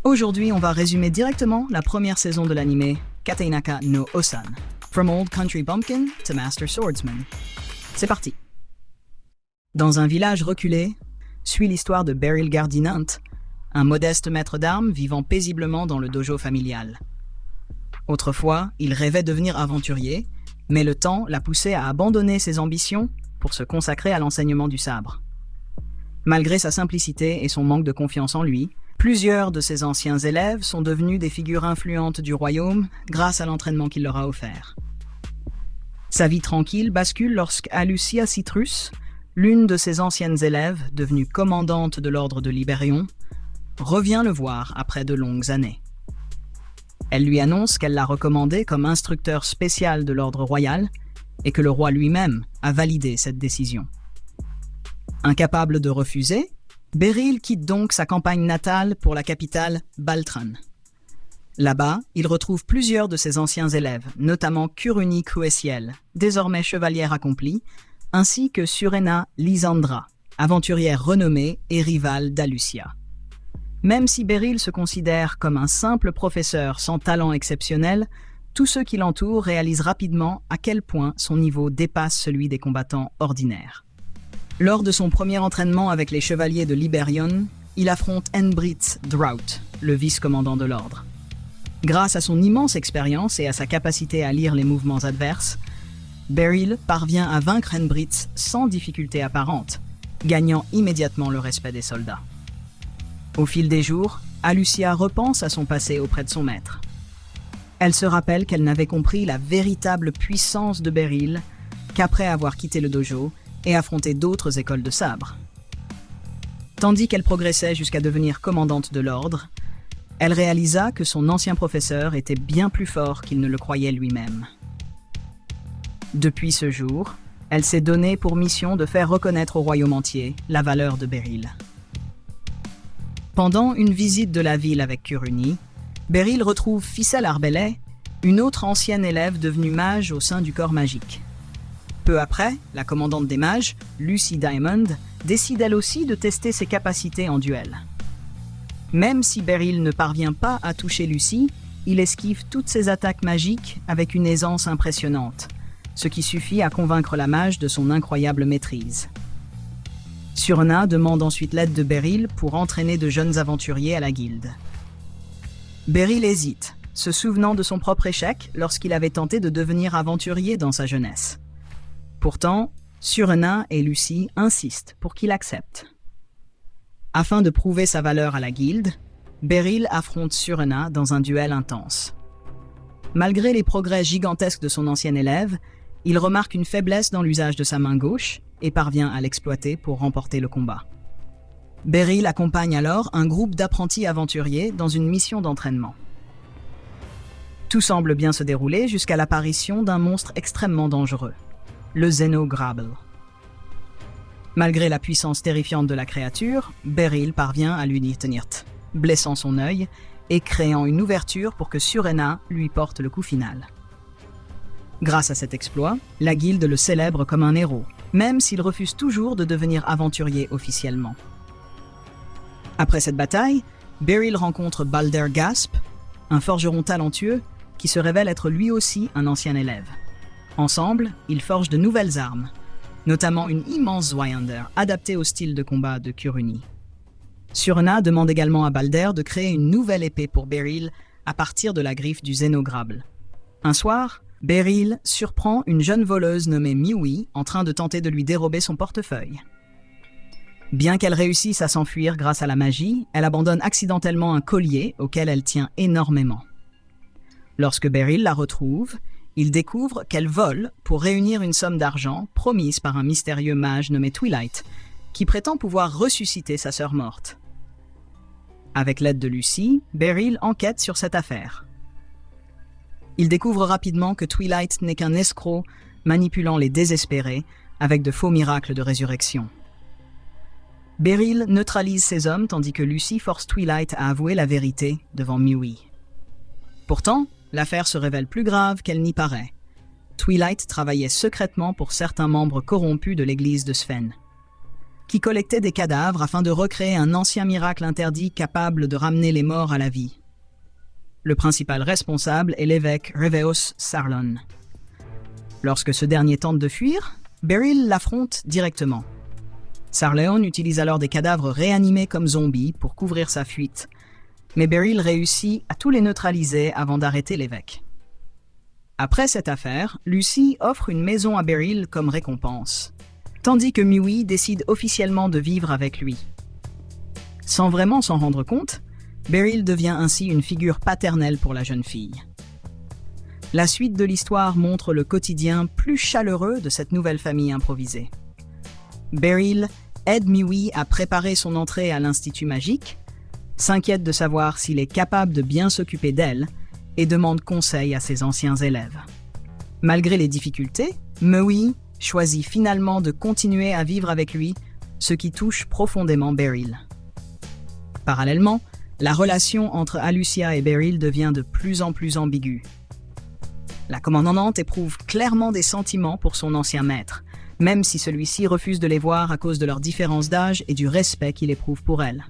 Aujourd'hui, on va résumer directement la première saison de l'anime Kateinaka no Osan, From Old Country Bumpkin to Master Swordsman. C'est parti. Dans un village reculé, suit l'histoire de Beryl Gardinant, un modeste maître d'armes vivant paisiblement dans le dojo familial. Autrefois, il rêvait devenir aventurier, mais le temps l'a poussé à abandonner ses ambitions pour se consacrer à l'enseignement du sabre. Malgré sa simplicité et son manque de confiance en lui, plusieurs de ses anciens élèves sont devenus des figures influentes du royaume grâce à l'entraînement qu'il leur a offert. Sa vie tranquille bascule lorsque Alucia Citrus, l'une de ses anciennes élèves, devenue commandante de l'ordre de Liberion, revient le voir après de longues années. Elle lui annonce qu'elle l'a recommandé comme instructeur spécial de l'ordre royal et que le roi lui-même a validé cette décision. Incapable de refuser, Beryl quitte donc sa campagne natale pour la capitale Baltran. Là-bas, il retrouve plusieurs de ses anciens élèves, notamment Kuruni Cruessiel, désormais chevalière accomplie, ainsi que Surena Lysandra, aventurière renommée et rivale d'Alucia. Même si Beryl se considère comme un simple professeur sans talent exceptionnel, tous ceux qui l'entourent réalisent rapidement à quel point son niveau dépasse celui des combattants ordinaires. Lors de son premier entraînement avec les chevaliers de Liberion, il affronte Enbrit Drought, le vice-commandant de l'ordre. Grâce à son immense expérience et à sa capacité à lire les mouvements adverses, Beryl parvient à vaincre Enbrit sans difficulté apparente, gagnant immédiatement le respect des soldats. Au fil des jours, Alucia repense à son passé auprès de son maître. Elle se rappelle qu'elle n'avait compris la véritable puissance de Beryl qu'après avoir quitté le dojo et affronté d'autres écoles de sabre. Tandis qu'elle progressait jusqu'à devenir commandante de l'ordre, elle réalisa que son ancien professeur était bien plus fort qu'il ne le croyait lui-même. Depuis ce jour, elle s'est donnée pour mission de faire reconnaître au royaume entier la valeur de Beryl. Pendant une visite de la ville avec Kuruni, Beryl retrouve Ficelle Arbellet, une autre ancienne élève devenue mage au sein du corps magique. Peu après, la commandante des mages, Lucy Diamond, décide elle aussi de tester ses capacités en duel. Même si Beryl ne parvient pas à toucher Lucy, il esquive toutes ses attaques magiques avec une aisance impressionnante, ce qui suffit à convaincre la mage de son incroyable maîtrise. Surena demande ensuite l'aide de Beryl pour entraîner de jeunes aventuriers à la guilde. Beryl hésite, se souvenant de son propre échec lorsqu'il avait tenté de devenir aventurier dans sa jeunesse. Pourtant, Surena et Lucy insistent pour qu'il accepte. Afin de prouver sa valeur à la guilde, Beryl affronte Surena dans un duel intense. Malgré les progrès gigantesques de son ancien élève, il remarque une faiblesse dans l'usage de sa main gauche et parvient à l'exploiter pour remporter le combat. Beryl accompagne alors un groupe d'apprentis aventuriers dans une mission d'entraînement. Tout semble bien se dérouler jusqu'à l'apparition d'un monstre extrêmement dangereux, le Xenograble. Malgré la puissance terrifiante de la créature, Beryl parvient à lui tenir tête, blessant son œil et créant une ouverture pour que Surena lui porte le coup final. Grâce à cet exploit, la guilde le célèbre comme un héros, même s'il refuse toujours de devenir aventurier officiellement. Après cette bataille, Beryl rencontre Balder Gasp, un forgeron talentueux qui se révèle être lui aussi un ancien élève. Ensemble, ils forgent de nouvelles armes, notamment une immense Zweihander adaptée au style de combat de Kuruni. Surena demande également à Balder de créer une nouvelle épée pour Beryl à partir de la griffe du Xenograble. Un soir, Beryl surprend une jeune voleuse nommée Miui en train de tenter de lui dérober son portefeuille. Bien qu'elle réussisse à s'enfuir grâce à la magie, elle abandonne accidentellement un collier auquel elle tient énormément. Lorsque Beryl la retrouve, il découvre qu'elle vole pour réunir une somme d'argent promise par un mystérieux mage nommé Twilight, qui prétend pouvoir ressusciter sa sœur morte. Avec l'aide de Lucy, Beryl enquête sur cette affaire. Il découvre rapidement que Twilight n'est qu'un escroc manipulant les désespérés avec de faux miracles de résurrection. Beryl neutralise ces hommes tandis que Lucy force Twilight à avouer la vérité devant Miui. Pourtant, l'affaire se révèle plus grave qu'elle n'y paraît. Twilight travaillait secrètement pour certains membres corrompus de l'église de Sven. qui collectait des cadavres afin de recréer un ancien miracle interdit capable de ramener les morts à la vie. Le principal responsable est l'évêque Reveos Sarlon. Lorsque ce dernier tente de fuir, Beryl l'affronte directement. Sarlon utilise alors des cadavres réanimés comme zombies pour couvrir sa fuite, mais Beryl réussit à tous les neutraliser avant d'arrêter l'évêque. Après cette affaire, Lucy offre une maison à Beryl comme récompense, tandis que Miwi décide officiellement de vivre avec lui. Sans vraiment s'en rendre compte, Beryl devient ainsi une figure paternelle pour la jeune fille. La suite de l'histoire montre le quotidien plus chaleureux de cette nouvelle famille improvisée. Beryl aide Miwi à préparer son entrée à l'Institut magique, s'inquiète de savoir s'il est capable de bien s'occuper d'elle et demande conseil à ses anciens élèves. Malgré les difficultés, Miwi choisit finalement de continuer à vivre avec lui, ce qui touche profondément Beryl. Parallèlement, la relation entre Alucia et Beryl devient de plus en plus ambiguë. La commandante éprouve clairement des sentiments pour son ancien maître, même si celui-ci refuse de les voir à cause de leur différence d'âge et du respect qu'il éprouve pour elle.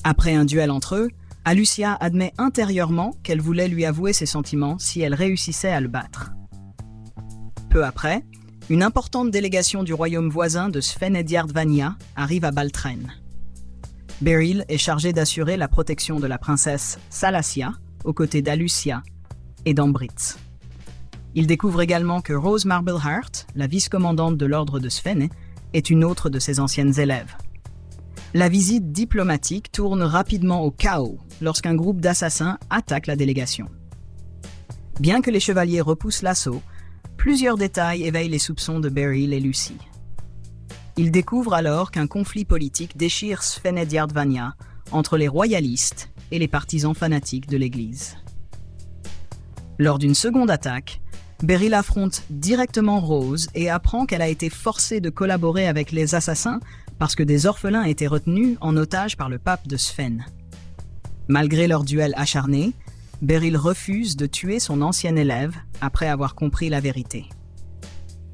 Après un duel entre eux, Alucia admet intérieurement qu'elle voulait lui avouer ses sentiments si elle réussissait à le battre. Peu après, une importante délégation du royaume voisin de Sven-Ediard-Vania arrive à Baltren. Beryl est chargé d'assurer la protection de la princesse Salacia aux côtés d'Alucia et d'Ambritz. Il découvre également que Rose Marbleheart, la vice-commandante de l'ordre de Sven, est une autre de ses anciennes élèves. La visite diplomatique tourne rapidement au chaos lorsqu'un groupe d'assassins attaque la délégation. Bien que les chevaliers repoussent l'assaut, plusieurs détails éveillent les soupçons de Beryl et Lucy. Ils découvrent alors qu'un conflit politique déchire Sven-Ediard-Vania entre les royalistes et les partisans fanatiques de l'Église. Lors d'une seconde attaque, Beryl affronte directement Rose et apprend qu'elle a été forcée de collaborer avec les assassins parce que des orphelins étaient retenus en otage par le pape de Sven. Malgré leur duel acharné, Beryl refuse de tuer son ancien élève après avoir compris la vérité.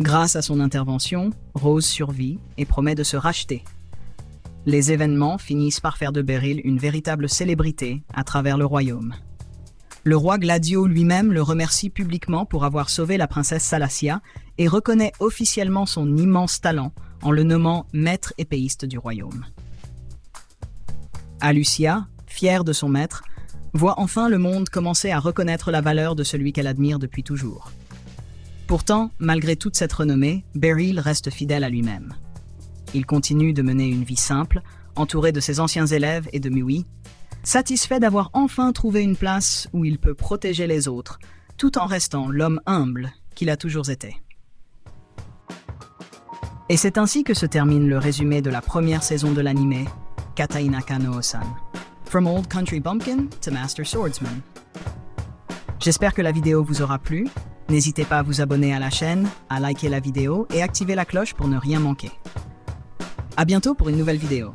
Grâce à son intervention, Rose survit et promet de se racheter. Les événements finissent par faire de Beryl une véritable célébrité à travers le royaume. Le roi Gladio lui-même le remercie publiquement pour avoir sauvé la princesse Salacia et reconnaît officiellement son immense talent en le nommant maître épéiste du royaume. Alucia, fière de son maître, voit enfin le monde commencer à reconnaître la valeur de celui qu'elle admire depuis toujours. Pourtant, malgré toute cette renommée, Beryl reste fidèle à lui-même. Il continue de mener une vie simple, entouré de ses anciens élèves et de Miwi, satisfait d'avoir enfin trouvé une place où il peut protéger les autres, tout en restant l'homme humble qu'il a toujours été. Et c'est ainsi que se termine le résumé de la première saison de l'anime Katainaka no Osan. From Old Country Bumpkin to Master Swordsman. J'espère que la vidéo vous aura plu. N'hésitez pas à vous abonner à la chaîne, à liker la vidéo et activer la cloche pour ne rien manquer. À bientôt pour une nouvelle vidéo.